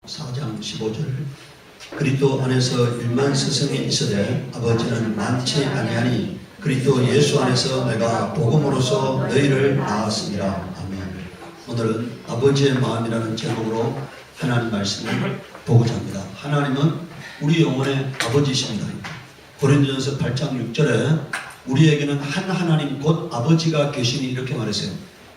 4장 15절 그리스도 안에서 일만 스승이 있으되 아버지는 많지 아니하니 그리스도 예수 안에서 내가 복음으로써 너희를 낳았습니다. 아멘. 오늘은 아버지의 마음이라는 제목으로 하나님 말씀을 보고자 합니다. 하나님은 우리 영혼의 아버지이십니다. 고린도전서 8장 6절에 우리에게는 한 하나님 곧 아버지가 계시니 이렇게 말했어요.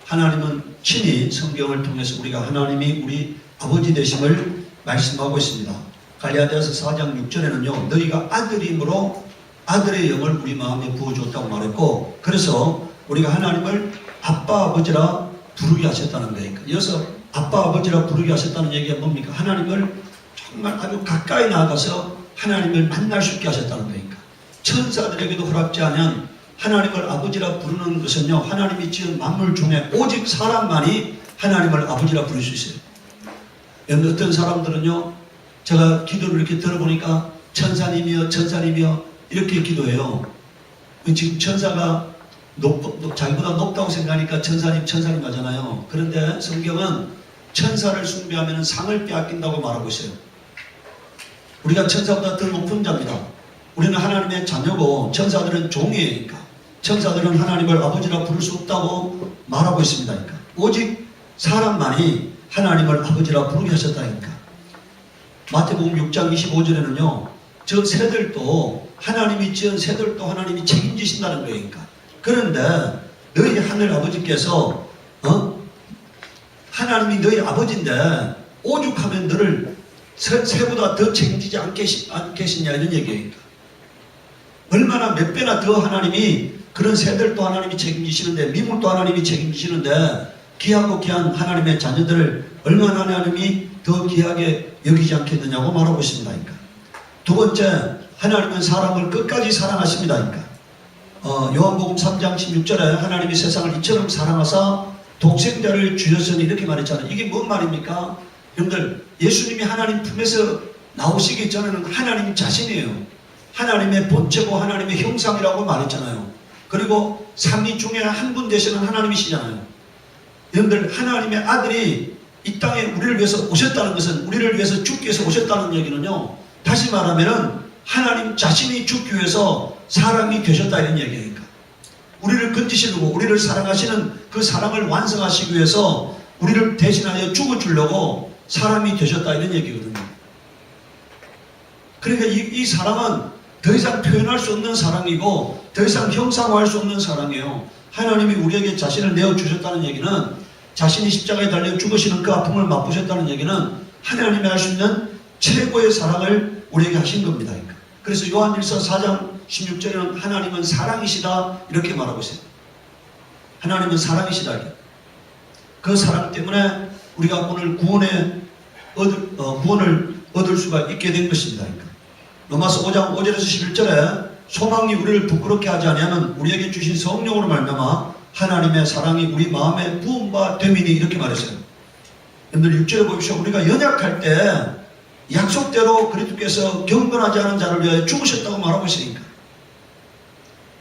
하나님은 친히 성경을 통해서 우리가 하나님이 우리 아버지 되심을 말씀하고 있습니다. 갈라디아서 4장 6절에는요 너희가 아들임으로 아들의 영을 우리 마음에 부어주었다고 말했고, 그래서 우리가 하나님을 아빠 아버지라 부르게 하셨다는 거예요. 여기서 아빠 아버지라 부르게 하셨다는 얘기가 뭡니까? 하나님을 정말 아주 가까이 나아가서 하나님을 만날 수 있게 하셨다는 거니까. 천사들에게도 허락지 않은 하나님을 아버지라 부르는 것은요 하나님이 지은 만물 중에 오직 사람만이 하나님을 아버지라 부를 수 있어요. 어떤 사람들은요 제가 기도를 이렇게 들어보니까 천사님이여 천사님이여 이렇게 기도해요. 지금 천사가 자기보다 높다고 생각하니까 천사님 천사님 하잖아요. 그런데 성경은 천사를 숭배하면 상을 빼앗긴다고 말하고 있어요. 우리가 천사보다 더 높은 자입니다. 우리는 하나님의 자녀고 천사들은 종이니까 천사들은 하나님을 아버지라 부를 수 없다고 말하고 있습니다. 그러니까 오직 사람만이 하나님을 아버지라 부르게 하셨다니까. 마태복음 6장 25절에는요 저 새들도 하나님이 지은 새들도 하나님이 책임지신다는 거니까. 그런데 너희 하늘 아버지께서 하나님이 너희 아버지인데 오죽하면 너를 새보다 더 책임지지 않겠느냐 이런 얘기니까. 얼마나 몇 배나 더 하나님이 그런 새들도 하나님이 책임지시는데 미물도 하나님이 책임지시는데 귀하고 귀한 하나님의 자녀들을 얼마나 하나님이 더 귀하게 여기지 않겠느냐고 말하고 있습니다. 그러니까. 두 번째, 하나님은 사람을 끝까지 사랑하십니다. 그러니까. 요한복음 3장 16절에 하나님이 세상을 이처럼 사랑하사 독생자를 주셨으니 이렇게 말했잖아요. 이게 뭔 말입니까? 여러분들 예수님이 하나님 품에서 나오시기 전에는 하나님 자신이에요. 하나님의 본체고 하나님의 형상이라고 말했잖아요. 그리고 삼위 중에 한 분 되시는 하나님이시잖아요. 여러분들 하나님의 아들이 이 땅에 우리를 위해서 오셨다는 것은 우리를 위해서 죽기 위해서 오셨다는 얘기는요 다시 말하면 하나님 자신이 죽기 위해서 사람이 되셨다 이런 얘기니까. 우리를 건지시려고 우리를 사랑하시는 그 사랑을 완성하시기 위해서 우리를 대신하여 죽어주려고 사람이 되셨다 이런 얘기거든요. 그러니까 이 사랑은 더 이상 표현할 수 없는 사랑이고 더 이상 형상화할 수 없는 사랑이에요. 하나님이 우리에게 자신을 내어주셨다는 얘기는 자신이 십자가에 달려 죽으시는 그 아픔을 맛보셨다는 얘기는 하나님이 할 수 있는 최고의 사랑을 우리에게 하신 겁니다. 그래서 요한일서 4장 16절에는 하나님은 사랑이시다 이렇게 말하고 있어요. 하나님은 사랑이시다. 그 사랑 때문에 우리가 오늘 구원을 얻을 수가 있게 된 것입니다. 로마서 5장 5절에서 11절에 소망이 우리를 부끄럽게 하지 아니하면 우리에게 주신 성령으로 말미암아 하나님의 사랑이 우리 마음에 부은 바 됨이니 이렇게 말했어요. 여러분들 6절에 보십시오. 우리가 연약할 때 약속대로 그리스도께서 경건하지 않은 자를 위하여 죽으셨다고 말하고 있으니까.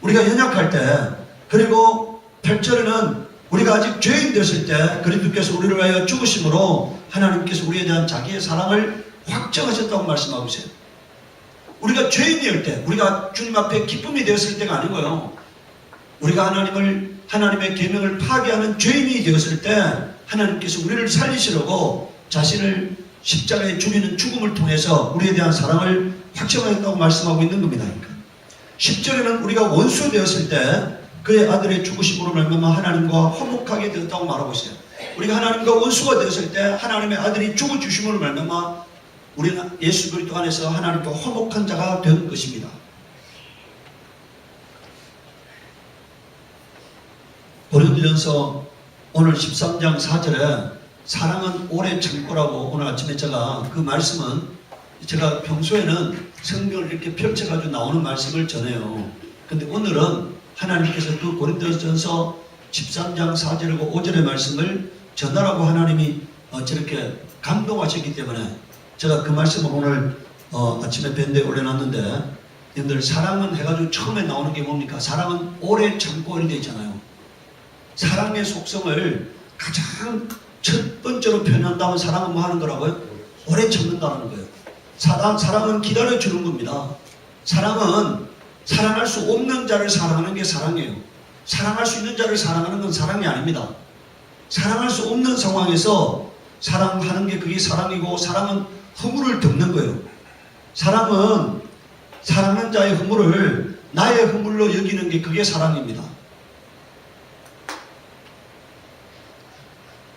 우리가 연약할 때, 그리고 8절에는 우리가 아직 죄인 되었을 때 그리스도께서 우리를 위하여 죽으심으로 하나님께서 우리에 대한 자기의 사랑을 확정하셨다고 말씀하고 있어요. 우리가 죄인일 때, 우리가 주님 앞에 기쁨이 되었을 때가 아니고요. 우리가 하나님의 계명을 파괴하는 죄인이 되었을 때 하나님께서 우리를 살리시려고 자신을 십자가에 죽이는 죽음을 통해서 우리에 대한 사랑을 확정하였다고 말씀하고 있는 겁니다. 10절에는 우리가 원수 되었을 때 그의 아들의 죽으심으로 말미암아 하나님과 화목하게 되었다고 말하고 있어요. 우리가 하나님과 원수가 되었을 때 하나님의 아들이 죽어주심으로 말미암아 우리는 예수 그리스도 안에서 하나님과 화목한 자가 된 것입니다. 고린도전서 오늘 13장 4절에 사랑은 오래 참고라고 오늘 아침에 제가 그 말씀은 제가 평소에는 성경을 이렇게 펼쳐가지고 나오는 말씀을 전해요. 근데 오늘은 하나님께서 그 고린도전서 13장 4절과 5절의 말씀을 전하라고 하나님이 저렇게 감동하셨기 때문에 제가 그 말씀을 오늘 아침에 밴드에 올려놨는데, 여러분들 사랑은 해가지고 처음에 나오는 게 뭡니까? 사랑은 오래 참고 이렇게 되어 있잖아요. 사랑의 속성을 가장 첫 번째로 표현한다면 사랑은 뭐 하는 거라고요? 오래 참는다는 거예요. 사랑은 기다려주는 겁니다. 사랑은 사랑할 수 없는 자를 사랑하는 게 사랑이에요. 사랑할 수 있는 자를 사랑하는 건 사랑이 아닙니다. 사랑할 수 없는 상황에서 사랑하는 게 그게 사랑이고, 사랑은 허물을 덮는 거예요. 사랑은 사랑하는 자의 허물을 나의 허물로 여기는 게 그게 사랑입니다.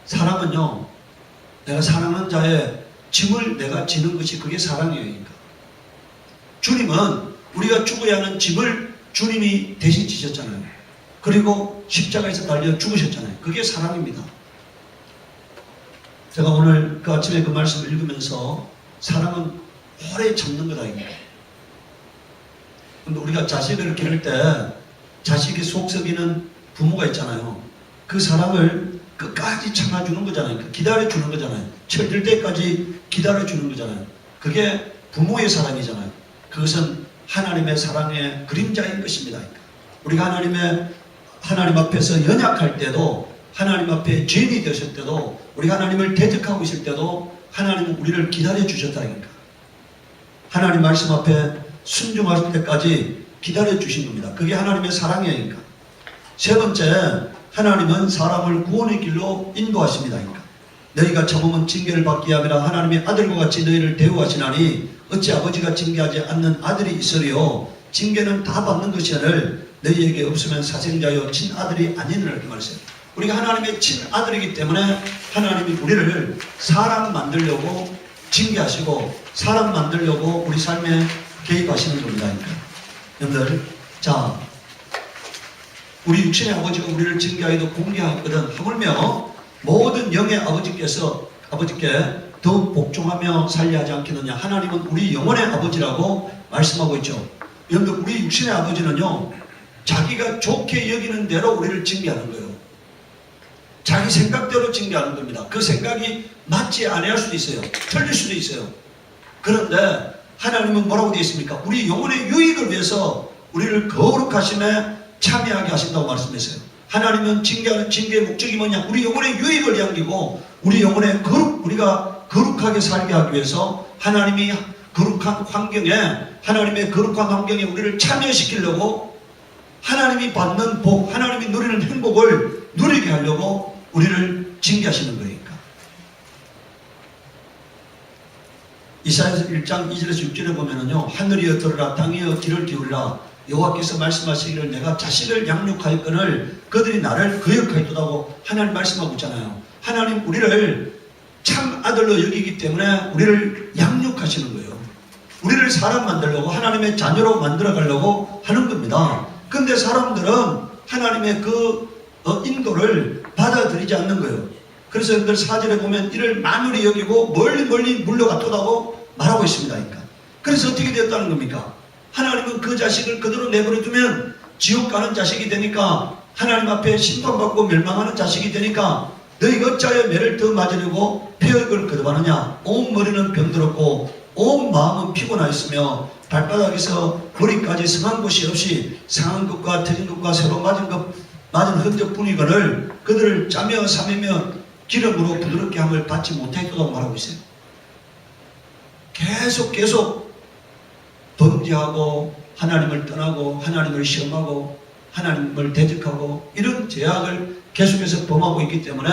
사랑은요, 내가 사랑하는 자의 짐을 내가 지는 것이 그게 사랑이에요. 그러니까. 주님은 우리가 죽어야 하는 짐을 주님이 대신 지셨잖아요. 그리고 십자가에서 달려 죽으셨잖아요. 그게 사랑입니다. 제가 오늘 그 아침에 그 말씀을 읽으면서 사랑은 오래 참는 거다. 근데 우리가 자식을 기를 때 자식이 속 썩이는 부모가 있잖아요. 그 사랑을 끝까지 참아주는 거잖아요. 기다려주는 거잖아요. 철들 때까지 기다려주는 거잖아요. 그게 부모의 사랑이잖아요. 그것은 하나님의 사랑의 그림자인 것입니다. 우리가 하나님 앞에서 연약할 때도, 하나님 앞에 죄인이 되실 때도, 우리가 하나님을 대적하고 있을 때도 하나님은 우리를 기다려 주셨다니까. 하나님 말씀 앞에 순종할 때까지 기다려 주신 겁니다. 그게 하나님의 사랑이니까. 세 번째, 하나님은 사람을 구원의 길로 인도하십니다. 너희가 참으면 징계를 받게 하리라. 하나님의 아들과 같이 너희를 대우하시나니 어찌 아버지가 징계하지 않는 아들이 있으리요. 징계는 다 받는 것이오늘 너희에게 없으면 사생자여 친아들이 아니니라. 이렇게 말했어요. 우리가 하나님의 친아들이기 때문에 하나님이 우리를 사람 만들려고 징계하시고 사람 만들려고 우리 삶에 개입하시는 겁니다. 여러분들, 자, 우리 육신의 아버지가 우리를 징계하기도 공개하거든. 하물며 모든 영의 아버지께 더 복종하며 살리하지 않겠느냐. 하나님은 우리 영혼의 아버지라고 말씀하고 있죠. 여러분들, 우리 육신의 아버지는요, 자기가 좋게 여기는 대로 우리를 징계하는 거예요. 자기 생각대로 징계하는 겁니다. 그 생각이 맞지 않을 수도 있어요. 틀릴 수도 있어요. 그런데 하나님은 뭐라고 되어 있습니까? 우리 영혼의 유익을 위해서 우리를 거룩하심에 참여하게 하신다고 말씀했어요. 하나님은 징계의 목적이 뭐냐? 우리 영혼의 유익을 향기고 우리 영혼의 우리가 거룩하게 살게 하기 위해서 하나님이 거룩한 환경에, 하나님의 거룩한 환경에 우리를 참여시키려고 하나님이 받는 복, 하나님이 누리는 행복을 누리게 하려고 우리를 징계하시는 거니까. 이사야서 1장 2절에서 6절에 보면은요, 하늘이여 들으라, 땅이여 귀를 기울이라. 여호와께서 말씀하시기를 내가 자식을 양육하였거늘 그들이 나를 거역하였다고 하나님 말씀하고 있잖아요. 하나님 우리를 참 아들로 여기기 때문에 우리를 양육하시는 거예요. 우리를 사람 만들려고, 하나님의 자녀로 만들어 가려고 하는 겁니다. 근데 사람들은 하나님의 그 인도를 받아들이지 않는 거예요. 그래서 여러분들 4절에 보면 이를 만물이 여기고 멀리 물러갔다고 말하고 있습니다. 그러니까. 그래서 어떻게 되었다는 겁니까? 하나님은 그 자식을 그대로 내버려 두면 지옥 가는 자식이 되니까, 하나님 앞에 심판받고 멸망하는 자식이 되니까 너희가 어찌하여 매를 더 맞으려고 폐역을 거듭하느냐. 온 머리는 병들었고 온 마음은 피곤하였으며 발바닥에서 머리까지 성한 곳이 없이 상한 것과 터진 것과 새로 맞은 흔적뿐이거늘 그들을 짜며 삼으며 기름으로 부드럽게 함을 받지 못하였다고 말하고 있어요. 계속 범죄하고 하나님을 떠나고 하나님을 시험하고 하나님을 대적하고 이런 죄악을 계속해서 범하고 있기 때문에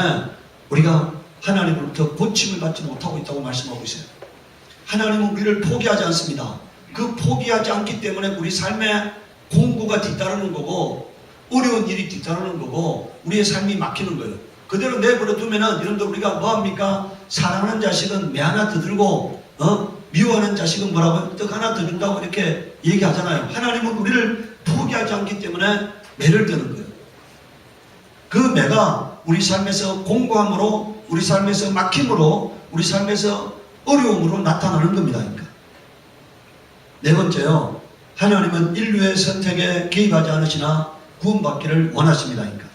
우리가 하나님으로부터 고침을 받지 못하고 있다고 말씀하고 있어요. 하나님은 우리를 포기하지 않습니다. 그 포기하지 않기 때문에 우리 삶에 공고가 뒤따르는 거고 어려운 일이 뒤따르는 거고 우리의 삶이 막히는 거예요. 그대로 내버려 두면은 여러분들 우리가 뭐합니까? 사랑하는 자식은 매 하나 더 들고 미워하는 자식은 뭐라고 떡 하나 더 준다고 이렇게 얘기하잖아요. 하나님은 우리를 포기하지 않기 때문에 매를 드는 거예요. 그 매가 우리 삶에서 공고함으로, 우리 삶에서 막힘으로, 우리 삶에서 어려움으로 나타나는 겁니다. 그러니까. 네 번째요, 하나님은 인류의 선택에 개입하지 않으시나 구원받기를 원하십니다. 그러니까.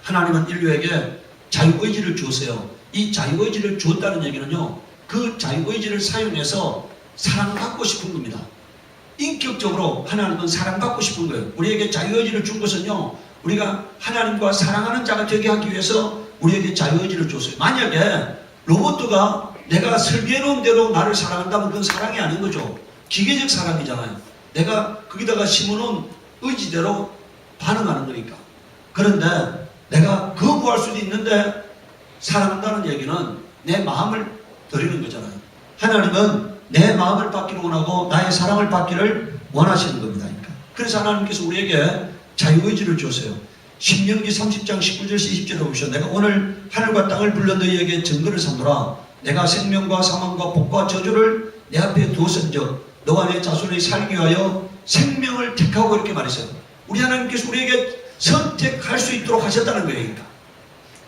하나님은 인류에게 자유의지를 주었어요. 이 자유의지를 주었다는 얘기는요, 그 자유의지를 사용해서 사랑받고 싶은 겁니다. 인격적으로 하나님은 사랑받고 싶은 거예요. 우리에게 자유의지를 준 것은요, 우리가 하나님과 사랑하는 자가 되게 하기 위해서 우리에게 자유의지를 줬어요. 만약에 로봇가 내가 설계해 놓은 대로 나를 사랑한다면 그건 사랑이 아닌 거죠. 기계적 사랑이잖아요. 내가 거기다가 심어놓은 의지대로 반응하는 거니까. 그런데 내가 거부할 수도 있는데 사랑한다는 얘기는 내 마음을 드리는 거잖아요. 하나님은 내 마음을 받기를 원하고 나의 사랑을 받기를 원하시는 겁니다. 그래서 하나님께서 우리에게 자유의지를 주세요. 신명기 30장 19절에서 20절에 보시오. 내가 오늘 하늘과 땅을 불러 너희에게 증거를 삼노라. 내가 생명과 사망과 복과 저주를 내 앞에 두었은즉 너와 내 자손이 살기 위하여 생명을 택하고 이렇게 말했어요. 우리 하나님께서 우리에게 선택할 수 있도록 하셨다는 거예요. 그러니까.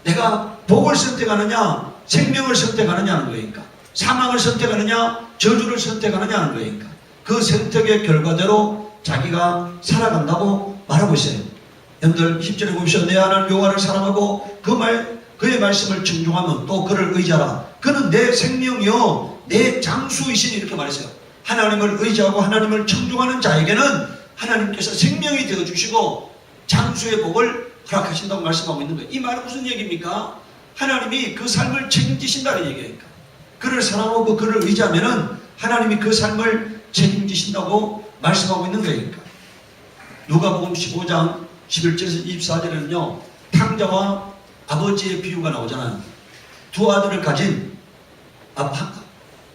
내가 복을 선택하느냐 생명을 선택하느냐는 거니까. 사망을 선택하느냐 저주를 선택하느냐는 거니까. 그 선택의 결과대로 자기가 살아간다고 말하고 있어요. 여러분들 10절에 보시오. 내 하나님 여호와를 사랑하고 그의 말씀을 청중하면 또 그를 의지하라. 그는 내 생명이요 내 장수이시니 이렇게 말했어요. 하나님을 의지하고 하나님을 청중하는 자에게는 하나님께서 생명이 되어주시고 장수의 복을 허락하신다고 말씀하고 있는 거예요. 이 말은 무슨 얘기입니까? 하나님이 그 삶을 책임지신다는 얘기니까. 그를 사랑하고 그를 의지하면은 하나님이 그 삶을 책임지신다고 말씀하고 있는 거니까. 누가복음 15장 11절에서 24절에는요. 탕자와 아버지의 비유가 나오잖아요. 두 아들을 가진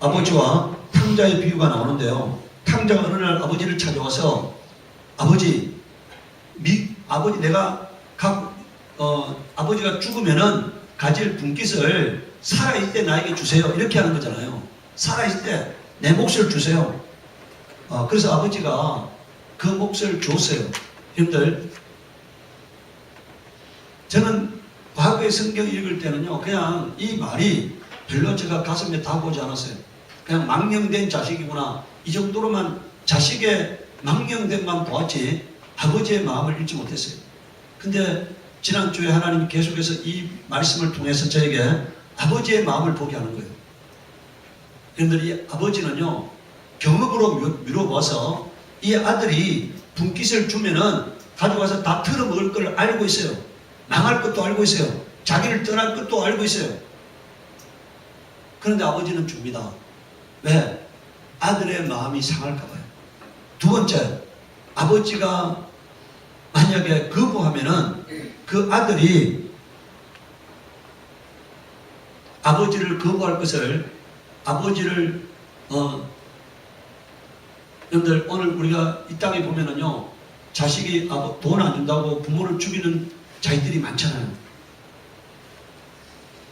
아버지와 탕자의 비유가 나오는데요. 탕자가 어느 날 아버지를 찾아와서 아버지 내가 아버지가 죽으면은 가질 분깃을 살아있을 때 나에게 주세요. 이렇게 하는 거잖아요. 살아있을 때 내 몫을 주세요. 그래서 아버지가 그 몫을 줬어요. 여러분들, 저는 과거에 성경 읽을 때는요, 그냥 이 말이 별로 제가 가슴에 다가오지 않았어요. 그냥 망령된 자식이구나. 이 정도로만 자식의 망령됨만 보았지 아버지의 마음을 읽지 못했어요. 근데 지난주에 하나님이 계속해서 이 말씀을 통해서 저에게 아버지의 마음을 보게 하는 거예요. 여러분들, 이 아버지는요, 경험으로 미뤄봐서 이 아들이 분깃을 주면은 가져가서 다 털어먹을 걸 알고 있어요. 망할 것도 알고 있어요. 자기를 떠날 것도 알고 있어요. 그런데 아버지는 줍니다. 왜? 아들의 마음이 상할까봐요. 두 번째, 아버지가 만약에 거부하면은 그 아들이 아버지를 거부할 것을 아버지를 여러분들, 오늘 우리가 이 땅에 보면은요, 자식이 돈 안 준다고 부모를 죽이는 자식들이 많잖아요.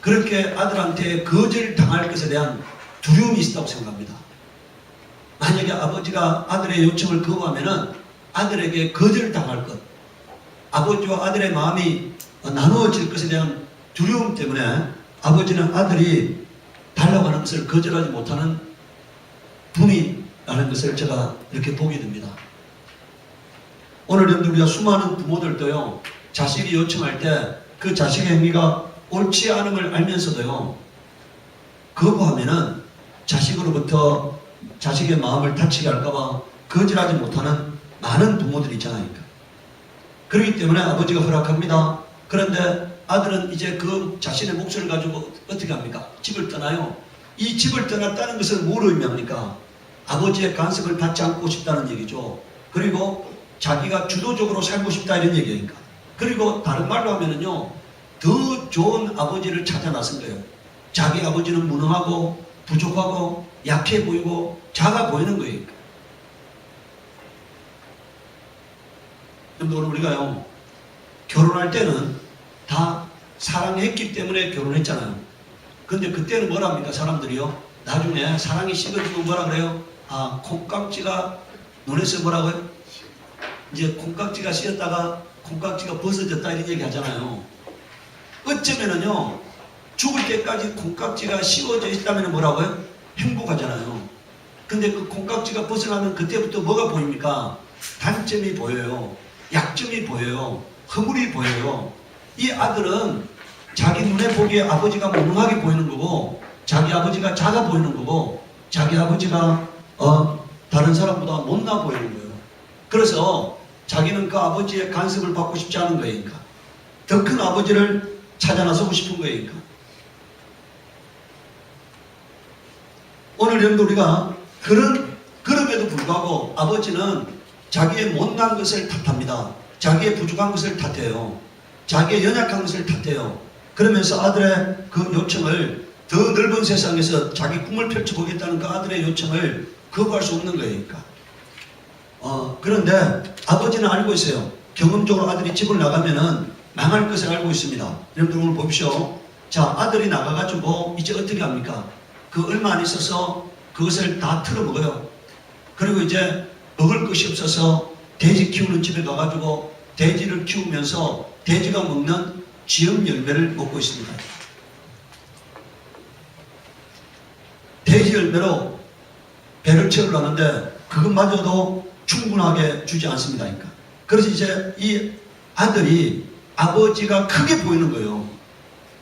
그렇게 아들한테 거절 당할 것에 대한 두려움이 있다고 생각합니다. 만약에 아버지가 아들의 요청을 거부하면은 아들에게 거절 당할 것, 아버지와 아들의 마음이 나누어질 것에 대한 두려움 때문에 아버지는 아들이 달라고 하는 것을 거절하지 못하는 분이 라는 것을 제가 이렇게 보게 됩니다. 오늘 우리가 수많은 부모들도요, 자식이 요청할 때 그 자식의 행위가 옳지 않음을 알면서도요, 거부하면은 자식으로부터 자식의 마음을 다치게 할까봐 거절하지 못하는 많은 부모들이 있잖아요. 그렇기 때문에 아버지가 허락합니다. 그런데 아들은 이제 그 자신의 몫을 가지고 어떻게 합니까? 집을 떠나요. 이 집을 떠났다는 것을 뭐로 의미합니까? 아버지의 간섭을 받지 않고 싶다는 얘기죠. 그리고 자기가 주도적으로 살고 싶다 이런 얘기니까. 그리고 다른 말로 하면은요, 더 좋은 아버지를 찾아 나선 거예요. 자기 아버지는 무능하고 부족하고 약해 보이고 작아 보이는 거예요. 그런데 오늘 우리가요, 결혼할 때는 다 사랑했기 때문에 결혼했잖아요. 근데 그때는 뭐랍니까? 사람들이요, 나중에 사랑이 식어지고 뭐라 그래요? 콩깍지가 눈에서 뭐라고요? 이제 콩깍지가 씌었다가 콩깍지가 벗어졌다 이런 얘기 하잖아요. 어쩌면은요, 죽을 때까지 콩깍지가 씌워져 있다면 뭐라고요? 행복하잖아요. 근데 그 콩깍지가 벗어나면 그때부터 뭐가 보입니까? 단점이 보여요. 약점이 보여요. 허물이 보여요. 이 아들은 자기 눈에 보기에 아버지가 무능하게 보이는 거고, 자기 아버지가 작아 보이는 거고, 자기 아버지가 다른 사람보다 못나 보이는 거예요. 그래서 자기는 그 아버지의 간섭을 받고 싶지 않은 거니까, 더 큰 아버지를 찾아 나서고 싶은 거니까. 오늘 여러분들 우리가 그럼에도 불구하고 아버지는 자기의 못난 것을 탓합니다. 자기의 부족한 것을 탓해요. 자기의 연약한 것을 탓해요. 그러면서 아들의 그 요청을 더 넓은 세상에서 자기 꿈을 펼쳐보겠다는 그 아들의 요청을 거부할 수 없는 거니까. 그런데 아버지는 알고 있어요. 경험적으로 아들이 집을 나가면은 망할 것을 알고 있습니다. 여러분들 오늘 보십시오. 자, 아들이 나가가지고 이제 어떻게 합니까? 그 얼마 안 있어서 그것을 다 틀어먹어요. 그리고 이제 먹을 것이 없어서 돼지 키우는 집에 가가지고 돼지를 키우면서 돼지가 먹는 쥐염 열매를 먹고 있습니다. 돼지 열매로 배를 채우려는데 그것마저도 충분하게 주지 않습니다. 그래서 이제 이 아들이 아버지가 크게 보이는 거예요.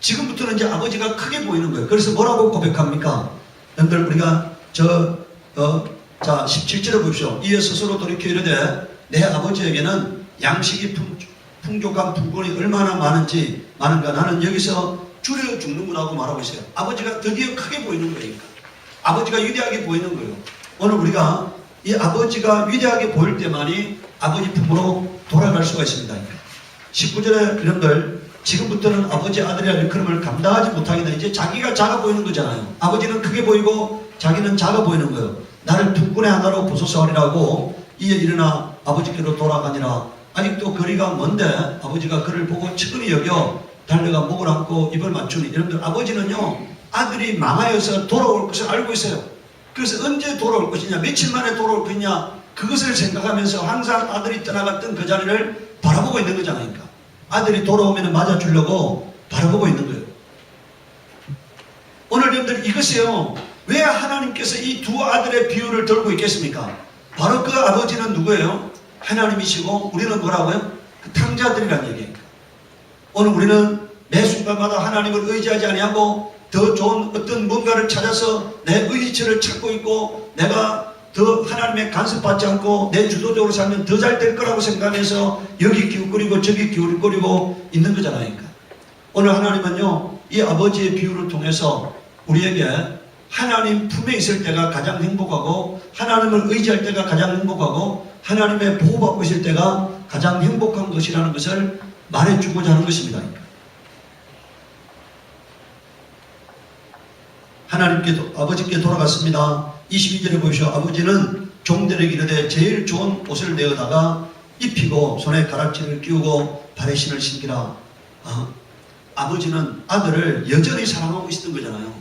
지금부터는 이제 아버지가 크게 보이는 거예요. 그래서 뭐라고 고백합니까? 여러분들 우리가 자 17절에 보십시오. 이에 스스로 돌이켜 이르되 내 아버지에게는 양식이 풍족한 부분이 얼마나 많은가 나는 여기서 줄여 죽는구나고 말하고 있어요. 아버지가 드디어 크게 보이는 거니까. 아버지가 위대하게 보이는 거예요. 오늘 우리가 이 아버지가 위대하게 보일 때만이 아버지 품으로 돌아갈 수가 있습니다. 19절에 여러분들 지금부터는 아버지 아들의 일컬음을 감당하지 못하게 되 이제 자기가 작아 보이는 거잖아요. 아버지는 크게 보이고 자기는 작아 보이는 거예요. 나를 두 꾼의 하나로 보소서하리라고 이에 일어나 아버지께로 돌아가니라. 아직도 거리가 먼데 아버지가 그를 보고 측은히 여겨 달려가 목을 안고 입을 맞추니. 여러분들 아버지는요 아들이 망하여서 돌아올 것을 알고 있어요. 그래서 언제 돌아올 것이냐, 며칠 만에 돌아올 것이냐, 그것을 생각하면서 항상 아들이 떠나갔던 그 자리를 바라보고 있는 거잖아요. 아들이 돌아오면 맞아주려고 바라보고 있는 거예요. 오늘 여러분들 이것이요, 왜 하나님께서 이 두 아들의 비유를 들고 있겠습니까? 바로 그 아버지는 누구예요? 하나님이시고 우리는 뭐라고요? 그 탕자들이라는 얘기예요. 오늘 우리는 매 순간마다 하나님을 의지하지 아니하고 더 좋은 어떤 뭔가를 찾아서 내 의지처를 찾고 있고, 내가 더 하나님의 간섭받지 않고 내 주도적으로 살면 더 잘 될 거라고 생각하면서 여기 기웃거리고 저기 기웃거리고 있는 거잖아요. 오늘 하나님은요 이 아버지의 비유를 통해서 우리에게 하나님 품에 있을 때가 가장 행복하고, 하나님을 의지할 때가 가장 행복하고, 하나님의 보호받고 있을 때가 가장 행복한 것이라는 것을 말해주고자 하는 것입니다. 아버지께 돌아갔습니다. 22절에 보시오. 아버지는 종들에게 이르되 제일 좋은 옷을 내어다가 입히고 손에 가락지를 끼우고 발에 신을 신기라. 아버지는 아들을 여전히 사랑하고 있었던 거잖아요.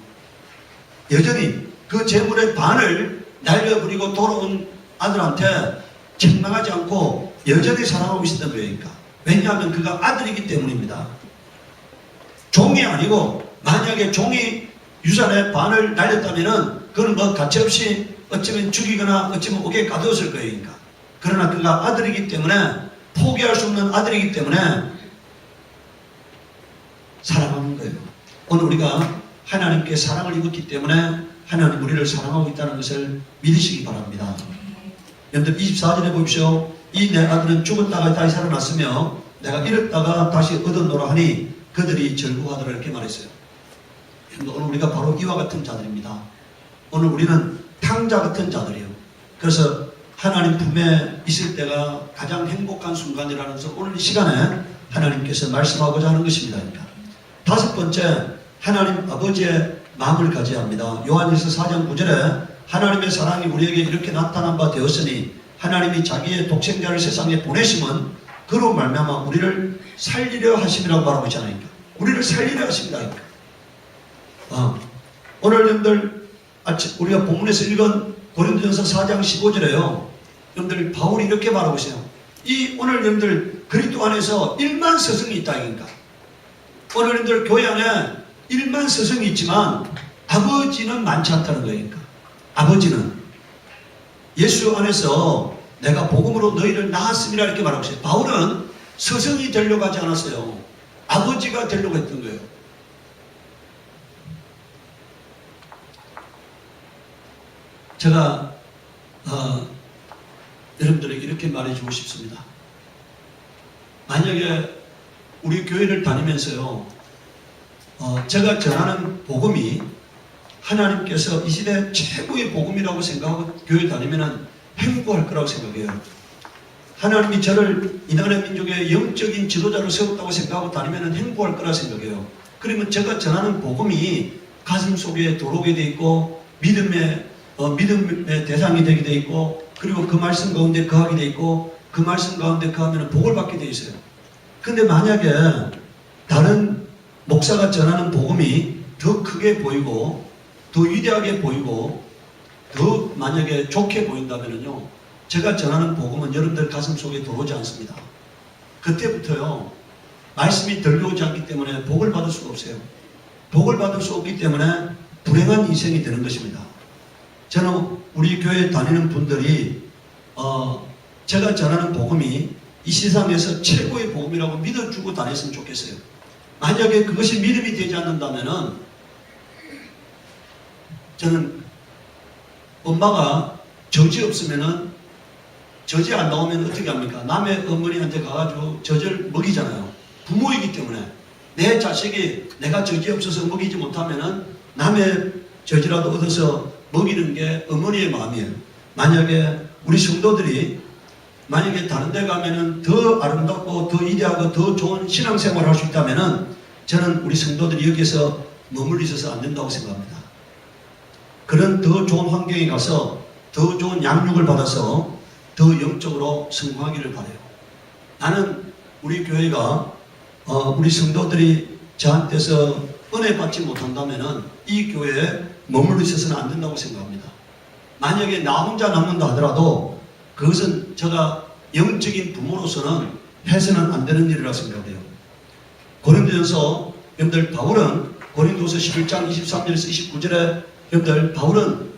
여전히 그 재물의 반을 날려버리고 돌아온 아들한테 책망하지 않고 여전히 사랑하고 있었던 거예요. 왜냐하면 그가 아들이기 때문입니다. 종이 아니고, 만약에 종이 유산의 반을 날렸다면은 그건 뭐 가차없이 어쩌면 죽이거나 어쩌면 옥에 가두었을 거예요. 그러나 그가 아들이기 때문에, 포기할 수 없는 아들이기 때문에 사랑하는 거예요. 오늘 우리가 하나님께 사랑을 입었기 때문에 하나님 우리를 사랑하고 있다는 것을 믿으시기 바랍니다. 여러분들 24절에 보십시오. 이 내 아들은 죽었다가 다시 살아났으며 내가 잃었다가 다시 얻었노라 하니 그들이 즐거워하더라, 이렇게 말했어요. 오늘 우리가 바로 이와 같은 자들입니다. 오늘 우리는 탕자 같은 자들이에요. 그래서 하나님 품에 있을 때가 가장 행복한 순간이라는 것을 오늘 이 시간에 하나님께서 말씀하고자 하는 것입니다. 다섯 번째, 하나님 아버지의 마음을 가져야 합니다. 요한일서 4장 9절에 하나님의 사랑이 우리에게 이렇게 나타난 바 되었으니 하나님이 자기의 독생자를 세상에 보내심은 그로 말미암아 우리를 살리려 하심이라고 말하고 있잖아요. 우리를 살리려 하심이다. 오늘 여러분들 우리가 본문에서 읽은 고린도전서 4장 15절에요. 여러분들 바울이 이렇게 말하고 있어요. 오늘 여러분들 그리스도 안에서 1만 서성이 있다. 오늘 여러분들 교회 안에 1만 서성이 있지만 아버지는 많지 않다는 거니까. 아버지는 예수 안에서 내가 복음으로 너희를 낳았음이라 이렇게 말하고 있어요. 바울은 서성이 되려고 하지 않았어요. 아버지가 되려고 했던 거예요. 제가 여러분들에게 이렇게 말해주고 싶습니다. 만약에 우리 교회를 다니면서요, 제가 전하는 복음이 하나님께서 이 시대 최고의 복음이라고 생각하고 교회 다니면 행복할 거라고 생각해요. 하나님이 저를 이 나라 민족의 영적인 지도자로 세웠다고 생각하고 다니면 행복할 거라 생각해요. 그러면 제가 전하는 복음이 가슴 속에 들어오게 돼 있고 믿음의 대상이 되게 돼 있고 그리고 그 말씀 가운데 거하게 돼 있고 그 말씀 가운데 거하면 복을 받게 돼 있어요. 근데 만약에 다른 목사가 전하는 복음이 더 크게 보이고 더 위대하게 보이고 더 만약에 좋게 보인다면요, 제가 전하는 복음은 여러분들 가슴 속에 들어오지 않습니다. 그때부터요, 말씀이 들려오지 않기 때문에 복을 받을 수가 없어요. 복을 받을 수 없기 때문에 불행한 인생이 되는 것입니다. 저는 우리 교회 다니는 분들이 제가 전하는 복음이 이 세상에서 최고의 복음이라고 믿어주고 다녔으면 좋겠어요. 만약에 그것이 믿음이 되지 않는다면은 저는 엄마가 저지 없으면은 저지 안 나오면 어떻게 합니까? 남의 어머니한테 가가지고 저지를 먹이잖아요. 부모이기 때문에 내 자식이 내가 저지 없어서 먹이지 못하면은 남의 저지라도 얻어서 먹이는 게 어머니의 마음이에요. 만약에 우리 성도들이 만약에 다른 데 가면은 더 아름답고 더 위대하고 더 좋은 신앙생활을 할 수 있다면은 저는 우리 성도들이 여기서 머물러 있어서 안 된다고 생각합니다. 그런 더 좋은 환경에 가서 더 좋은 양육을 받아서 더 영적으로 성공하기를 바라요. 나는 우리 교회가 우리 성도들이 저한테서 은혜 받지 못한다면은 이 교회에 머물러 있어서는 안 된다고 생각합니다. 만약에 나 혼자 남는다 하더라도 그것은 제가 영적인 부모로서는 해서는 안 되는 일이라고 생각해요. 고린도전서 여러분들 바울은 고린도서 11장 23절에서 29절에 여러분들 바울은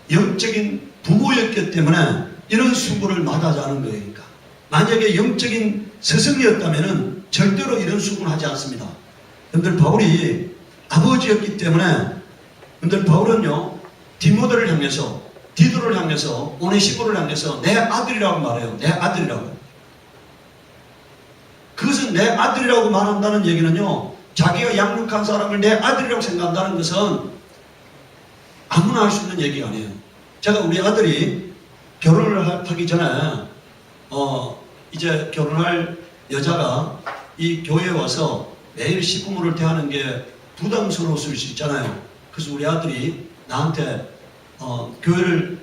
영적인 부모였기 때문에 이런 수고를 마다하지 않은 거예요. 그러니까 만약에 영적인 스승이었다면 절대로 이런 수고를 하지 않습니다. 여러분들 바울이 아버지였기 때문에 여러분들 바울은요 디모데를 향해서 디도를 향해서 오네시모를 향해서 내 아들이라고 말해요. 내 아들이라고. 그것은 내 아들이라고 말한다는 얘기는요, 자기가 양육한 사람을 내 아들이라고 생각한다는 것은 아무나 할 수 있는 얘기가 아니에요. 제가 우리 아들이 결혼을 하기 전에 이제 결혼할 여자가 이 교회에 와서 매일 시부모를 대하는 게 부담스러웠을 수 있잖아요. 그래서 우리 아들이 나한테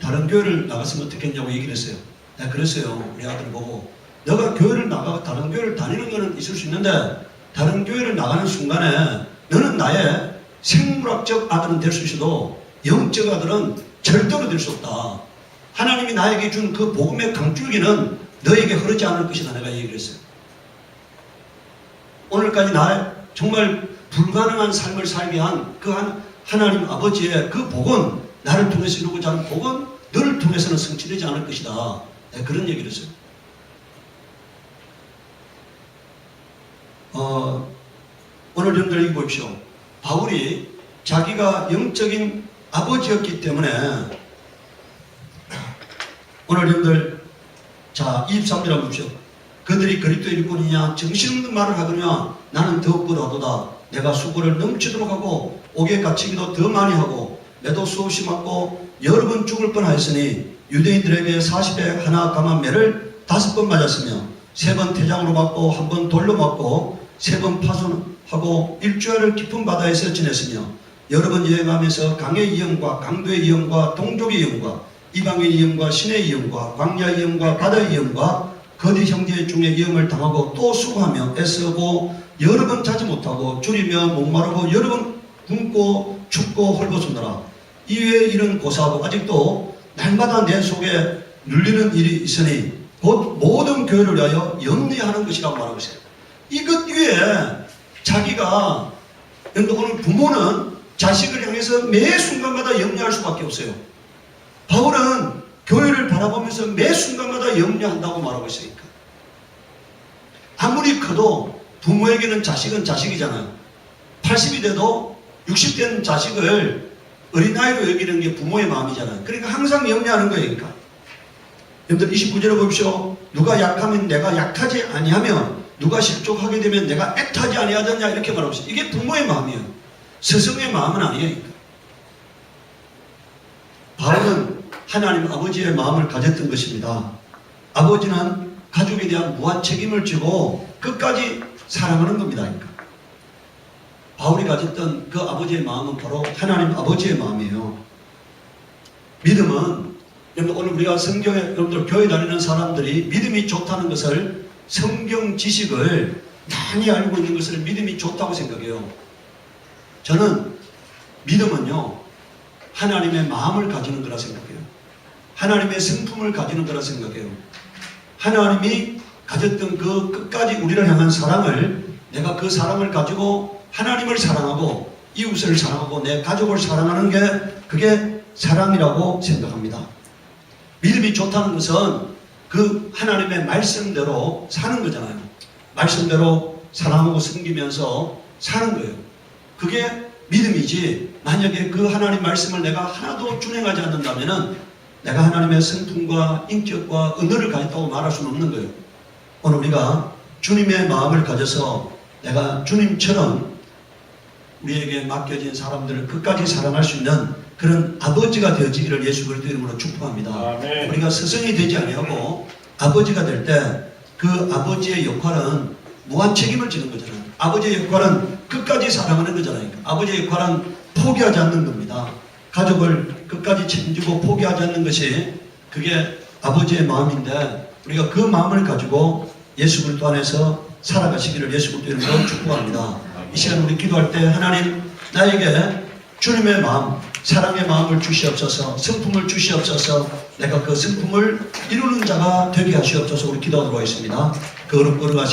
다른 교회를 나갔으면 어떻겠냐고 얘기를 했어요. 내가 그랬어요. 우리 아들 보고 너가 교회를 나가고 다른 교회를 다니는 거는 있을 수 있는데 다른 교회를 나가는 순간에 너는 나의 생물학적 아들은 될 수 있어도 영적 아들은 절대로 될 수 없다. 하나님이 나에게 준 그 복음의 강줄기는 너에게 흐르지 않을 것이다. 내가 얘기를 했어요. 오늘까지 나의 정말 불가능한 삶을 살게 한 그 하나님 아버지의 그 복은 나를 통해서 이루고자 하는 복은 너를 통해서는 성취되지 않을 것이다. 네, 그런 얘기를 했어요. 오늘 여러분들 읽어 보십시오. 바울이 자기가 영적인 아버지였기 때문에 오늘 여러분들 자 23절 한번 보십시오. 그들이 그리스도의 일꾼이냐 정신없는 말을 하거냐 나는 더욱보다도다. 내가 수고를 넘치도록 하고 옥에 갇히기도 더 많이 하고 매도 수없이 맞고 여러 번 죽을 뻔하였으니 유대인들에게 40에 하나 감한 매를 5번 맞았으며 3번 태장으로 맞고 1번 돌로 맞고 3번 파손하고 일주일을 깊은 바다에서 지냈으며 여러 번 여행하면서 강의 위험과 강도의 위험과 동족의 위험과 이방의 위험과 신의 위험과 광야의 위험과 바다의 위험과 거디 형제 중에 위험을 당하고 또 수고하며 애쓰고 여러 번 자지 못하고 줄이며 목마르고 여러 번 굶고 춥고 헐벗으느라 이외에 이런 고사하고 아직도 날마다 내 속에 눌리는 일이 있으니 곧 모든 교회를 위하여 염려하는 것이라고 말하고 있어요. 이것 위에 자기가 오늘 부모는 자식을 향해서 매 순간마다 염려할 수밖에 없어요. 바울은 교회를 바라보면서 매 순간마다 염려한다고 말하고 있으니까. 아무리 커도 부모에게는 자식은 자식이잖아요. 80이 돼도 60 된 자식을 어린아이로 여기는 게 부모의 마음이잖아요. 그러니까 항상 염려하는 거예요. 그러니까. 여러분들 29절에 보십시오. 누가 약하면 내가 약하지 아니하며 누가 실족하게 되면 내가 애타지 아니하더냐 이렇게 말하고 있어요. 이게 부모의 마음이에요. 스승의 마음은 아니에요. 바울은 하나님 아버지의 마음을 가졌던 것입니다. 아버지는 가족에 대한 무한 책임을 지고 끝까지 사랑하는 겁니다. 그러니까. 바울이 가졌던 그 아버지의 마음은 바로 하나님 아버지의 마음이에요. 믿음은 여러분 오늘 우리가 성경에 여러분들 교회 다니는 사람들이 믿음이 좋다는 것을 성경 지식을 많이 알고 있는 것을 믿음이 좋다고 생각해요. 저는 믿음은요 하나님의 마음을 가지는 거라 생각해요. 하나님의 성품을 가지는 거라 생각해요. 하나님이 가졌던 그 끝까지 우리를 향한 사랑을 내가 그 사랑을 가지고 하나님을 사랑하고 이웃을 사랑하고 내 가족을 사랑하는 게 그게 사랑이라고 생각합니다. 믿음이 좋다는 것은 그 하나님의 말씀대로 사는 거잖아요. 말씀대로 사랑하고 섬기면서 사는 거예요. 그게 믿음이지 만약에 그 하나님 말씀을 내가 하나도 준행하지 않는다면 내가 하나님의 성품과 인격과 은혜를 가졌다고 말할 수는 없는 거예요. 오늘 우리가 주님의 마음을 가져서 내가 주님처럼 우리에게 맡겨진 사람들을 끝까지 사랑할 수 있는 그런 아버지가 되어지기를 예수 그리스도 이름으로 축복합니다. 아멘. 우리가 스승이 되지 아니하고 아버지가 될 때 그 아버지의 역할은 무한 책임을 지는 거잖아요. 아버지의 역할은 끝까지 사랑하는 거잖아요. 아버지의 역할은 포기하지 않는 겁니다. 가족을 끝까지 책임지고 포기하지 않는 것이 그게 아버지의 마음인데 우리가 그 마음을 가지고 예수 그리스도 안에서 살아가시기를 예수 그리스도 이름으로 축복합니다. 이 시간 우리 기도할 때 하나님 나에게 주님의 마음, 사랑의 마음을 주시옵소서, 성품을 주시옵소서, 내가 그 성품을 이루는 자가 되게 하시옵소서. 우리 기도하도록 하겠습니다. 그 어렵고